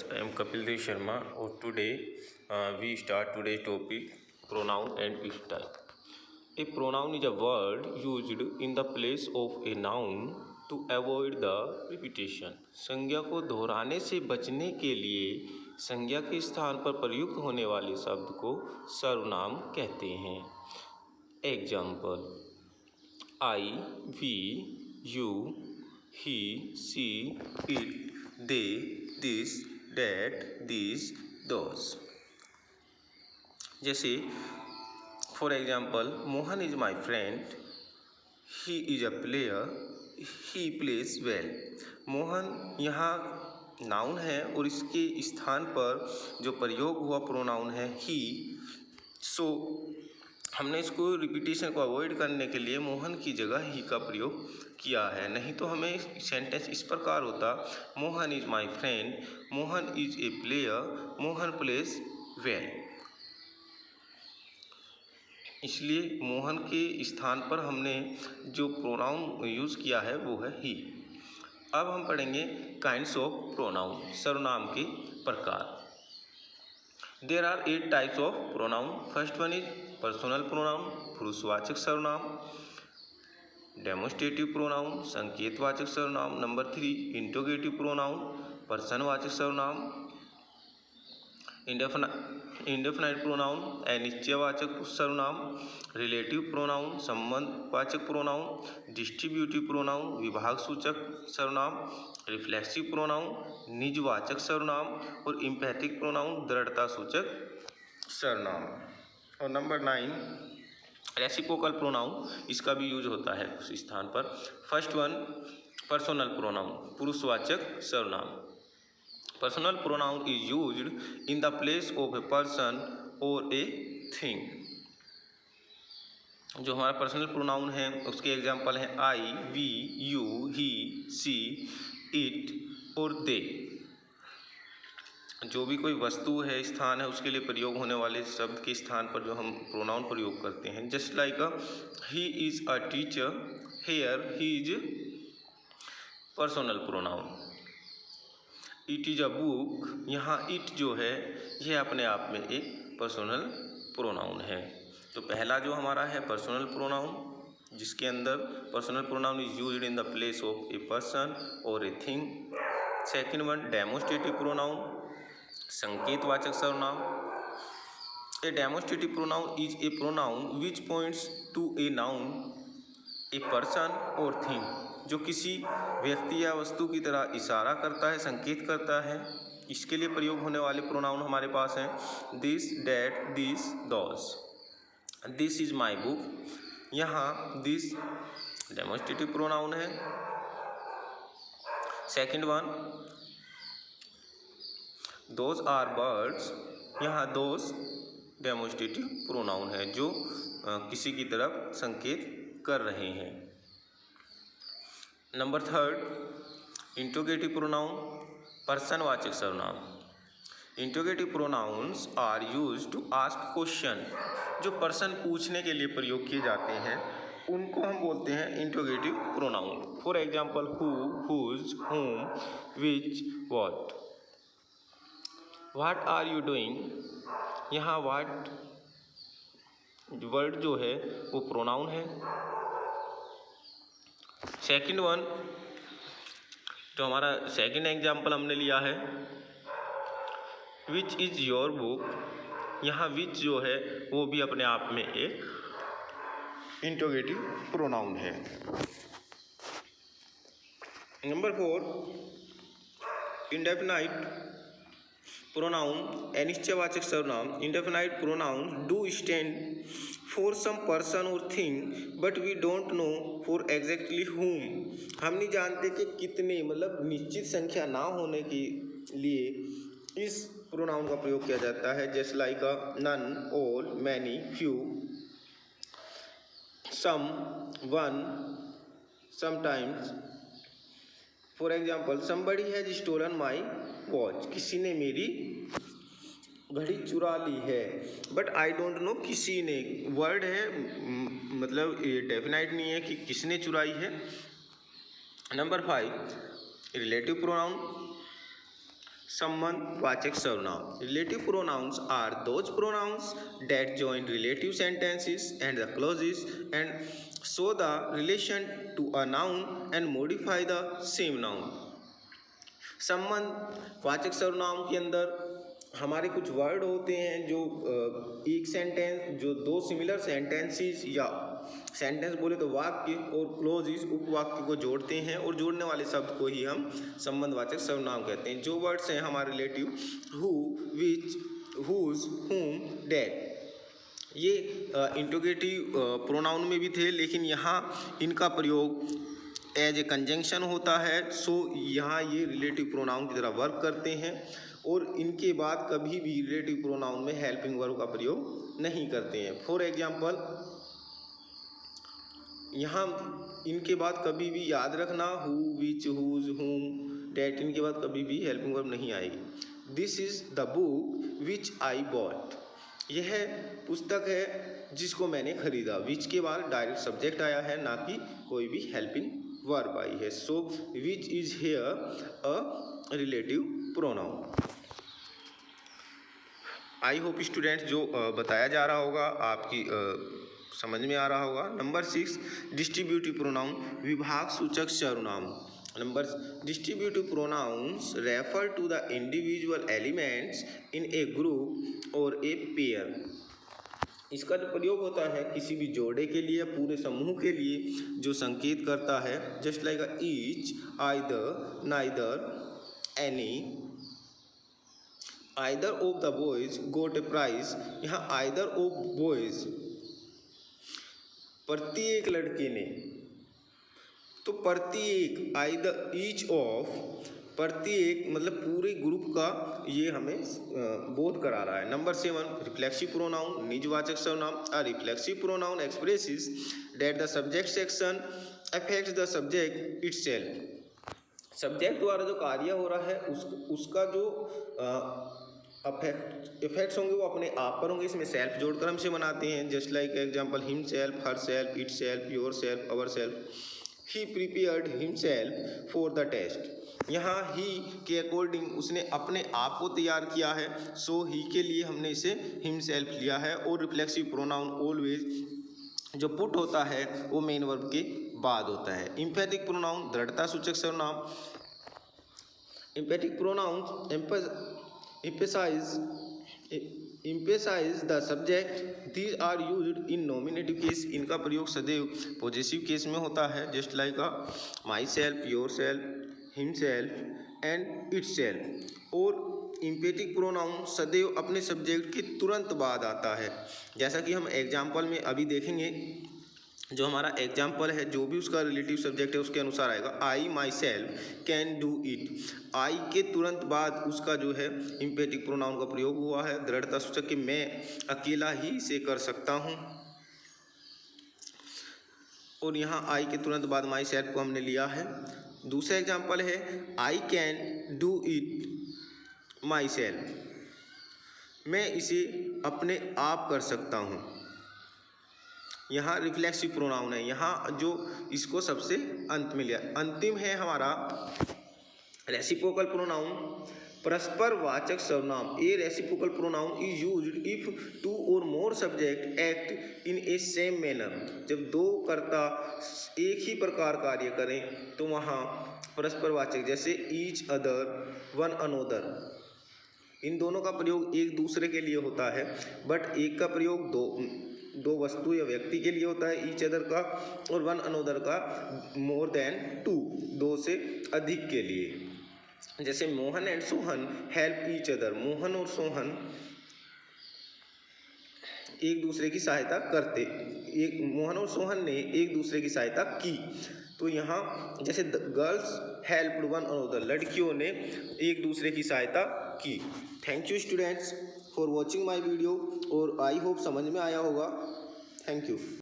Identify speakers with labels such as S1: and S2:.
S1: viewers, I am Kapil Dev Sharma or today we start today's topic pronoun and its type. A pronoun is a word used in the place of a noun to avoid the repetition. संज्ञा को दोहराने से बचने के लिए संज्ञा के स्थान पर प्रयुक्त होने वाले शब्द को सर्वनाम कहते हैं. Example: I, we, you, he, she, it, they, this, that, these, those. जैसे for example, Mohan is my friend, he is a player, he plays well. Mohan यहाँ नाउन है और इसके स्थान पर जो प्रयोग हुआ प्रोनाउन है ही. सो हमने इसको रिपीटेशन को अवॉइड करने के लिए मोहन की जगह ही का प्रयोग किया है. नहीं तो हमें सेंटेंस इस प्रकार होता: Mohan is my friend, Mohan is a player, Mohan pledge well. इसलिए मोहन के स्थान पर हमने जो प्रोनाउन यूज़ किया है वो है ही. अब हम पढ़ेंगे काइंड्स ऑफ प्रोनाउन, सर्वनाम के प्रकार. There are 8 types of pronoun. First one is personal pronoun, पुरुषवाचक सर्वनाम. डेमोस्ट्रेटिव प्रोनाउन, संकेतवाचक सर्वनाम. नंबर 3 इंट्रोगेटिव प्रोनाउन, पर्सनवाचक सर्वनाम. इंडेफिनाइट प्रोनाउन, अनिश्चयवाचक सर्वनाम. रिलेटिव प्रोनाउन, संबंधवाचक प्रोनाउन. डिस्ट्रीब्यूटिव प्रोनाउन, विभाग सूचक सर्वनाम. रिफ्लेक्सिव प्रोनाउन, निजवाचक सर्वनाम. और इम्पैथिक प्रोनाउन, दृढ़ता सूचक सर्वनाम. और नंबर 9 रेसिप्रोकल प्रोनाउन, इसका भी यूज होता है उस स्थान पर. फर्स्ट वन पर्सनल प्रोनाउन, पुरुषवाचक सर्वनाम. Personal pronoun is used in the place of a person और ए थिंग. जो हमारा पर्सनल प्रोनाउन है उसके एग्जाम्पल हैं I, we, you, he, she, it और दे. जो भी कोई वस्तु है, स्थान है, उसके लिए प्रयोग होने वाले शब्द के स्थान पर जो हम प्रोनाउन प्रयोग करते हैं. Just like he is a teacher, here he is personal pronoun. It is a book, यहाँ इट जो है यह अपने आप में एक पर्सनल प्रोनाउन है. तो पहला जो हमारा है पर्सनल प्रोनाउन, जिसके अंदर personal pronoun is used in the place of a person और a thing. Second one demonstrative pronoun, संकेतवाचक सर्वनाम. A demonstrative pronoun is a pronoun which points to a noun, a person और thing. जो किसी व्यक्ति या वस्तु की तरह इशारा करता है, संकेत करता है. इसके लिए प्रयोग होने वाले प्रोनाउन हमारे पास हैं this, that, this, those. This is my book, यहाँ दिस डेमोस्ट्रेटिव प्रोनाउन है. Second one those are birds, यहाँ दोज डेमोस्ट्रेटिव प्रोनाउन है जो किसी की तरफ संकेत कर रहे हैं. नंबर 3 इंट्रोगेटिव प्रोनाउन, पर्सनवाचक सर्वनाम. Interrogative pronouns are used to ask question. जो पर्सन पूछने के लिए प्रयोग किए जाते हैं उनको हम बोलते हैं interrogative pronoun. For example who, whose, whom, which, what. What are you doing, यहाँ व्हाट वर्ड जो है वो प्रोनाउन है. सेकंड वन जो हमारा सेकंड एग्जाम्पल हमने लिया है विच इज़ योर बुक, यहाँ विच जो है वो भी अपने आप में एक इंट्रोगेटिव प्रोनाउन है. नंबर 4 इंडेफिनाइट प्रोनाउन, अनिश्चयवाचक सर्वनाम. Indefinite pronoun do stand for some person और thing but we don't know for exactly whom. हम नहीं जानते कि कितने, मतलब निश्चित संख्या ना होने के लिए इस प्रोनाउन का प्रयोग किया जाता है. जैसे like none, all, many, few, some, one, sometimes. For example somebody has stolen my watch, किसी ने मेरी घड़ी चुरा ली है. बट आई डोंट नो, किसी ने वर्ड है, मतलब ये डेफिनाइट नहीं है कि किसने चुराई है. नंबर 5 रिलेटिव प्रोनाउन, संबंधवाचक सर्वनाम. Relative pronouns are those pronouns that join relative sentences and the clauses and show the relation to a noun and modify the same noun. संबंधवाचक सर्वनाम के अंदर हमारे कुछ वर्ड होते हैं जो एक सेंटेंस, जो दो सिमिलर सेंटेंसेस या सेंटेंस बोले तो वाक्य और क्लोजिस उपवाक्य को जोड़ते हैं और जोड़ने वाले शब्द को ही हम संबंधवाचक सर्वनाम कहते हैं. जो वर्ड्स हैं हमारे रिलेटिव, हु, विच, हुज, हुम, दैट, ये इंट्रोगेटिव प्रोनाउन में भी थे, लेकिन यहाँ इनका प्रयोग एज ए कंजंक्शन होता है. सो यहाँ ये रिलेटिव प्रोनाउन की तरह वर्क करते हैं और इनके बाद कभी भी रिलेटिव प्रोनाउन में हेल्पिंग वर्ब का प्रयोग नहीं करते हैं. फॉर एग्जांपल, यहाँ इनके बाद कभी भी याद रखना, हु, विच, हुज, हुम, डैट, इनके बाद कभी भी हेल्पिंग वर्ब नहीं आएगी. This is the book which I bought. यह पुस्तक है जिसको मैंने खरीदा. विच के बाद डायरेक्ट सब्जेक्ट आया है, ना कि कोई भी हेल्पिंग वर्ब आई है. So which is here a relative pronoun. I hope students जो बताया जा रहा होगा आपकी समझ में आ रहा होगा. नंबर 6, डिस्ट्रीब्यूटिव प्रोनाउन, विभाग सूचक सर्वनाम. Number, distributive pronouns refer to the individual elements in a group और ए पेयर. इसका जो प्रयोग होता है किसी भी जोड़े के लिए, पूरे समूह के लिए, जो संकेत करता है. Just like each, either, neither, any. Either of the boys got a prize. यहाँ आइदर ऑफ बॉयज, प्रत्येक लड़के ने, तो प्रत्येक, आइदर, ईच ऑफ, प्रत्येक मतलब पूरे ग्रुप का ये हमें बोध करा रहा है. नंबर 7, रिफ्लेक्सिव प्रोनाउन, निजवाचक सर्वनाम. A reflexive pronoun expresses that the subject section affects the subject itself. Subject द्वारा जो कार्य हो रहा है उसका जो इफेक्ट्स होंगे वो अपने आप पर होंगे. इसमें सेल्फ जोड़कर हम इसे बनाते हैं. Just like example, himself, herself, itself, yourself, ourself. He prepared himself for the test. यहाँ ही के अकॉर्डिंग उसने अपने आप को तैयार किया है. सो ही के लिए हमने इसे हिमसेल्फ लिया है. और रिफ्लेक्सिव प्रोनाउन ऑलवेज जो पुट होता है वो मेन वर्ब के बाद होता है. इम्फेटिक प्रोनाउन, दृढ़ता सूचक सर्वनाम. Emphatic pronoun emphasize the subject. These are used in nominative case. इनका प्रयोग सदैव पॉजिटिव केस में होता है. Just like my self, your self, himself and itself. और इम्पेटिक प्रोनाउन सदैव अपने सब्जेक्ट के तुरंत बाद आता है. जैसा कि हम एग्जाम्पल में अभी देखेंगे, जो हमारा एग्जाम्पल है जो भी उसका रिलेटिव सब्जेक्ट है उसके अनुसार आएगा. I myself can do it. I के तुरंत बाद उसका जो है इम्पेटिक प्रोनाउन का प्रयोग हुआ है. दृढ़ता सूचक कि मैं अकेला ही इसे कर सकता हूँ. और यहाँ आई के तुरंत बाद माई सेल्फ को हमने लिया है. दूसरा एग्जाम्पल है, I can do it my self. मैं इसे अपने आप कर सकता हूँ. यहाँ रिफ्लेक्सिव प्रोनाउन है. यहाँ जो इसको सबसे अंत में लिया. अंतिम है हमारा रेसिप्रोकल प्रोनाउन, परस्पर वाचक सर्वनाम. A reciprocal pronoun is used if 2 और more subject act in a same manner. जब दो कर्ता एक ही प्रकार कार्य करें तो वहाँ परस्पर वाचक, जैसे ईच अदर, वन अनोदर, इन दोनों का प्रयोग एक दूसरे के लिए होता है. बट एक का प्रयोग दो वस्तु या व्यक्ति के लिए होता है, ईच अदर का, और वन अनोदर का मोर देन 2, 2 से अधिक के लिए. जैसे Mohan and Sohan help each other. Mohan और सोहन एक दूसरे की सहायता करते, मोहन और सोहन ने एक दूसरे की सहायता की. तो यहाँ जैसे गर्ल्स हेल्प्ड वन अनोदर, लड़कियों ने एक दूसरे की सहायता की. Thank you students for watching my video. और आई होप समझ में आया होगा. Thank you.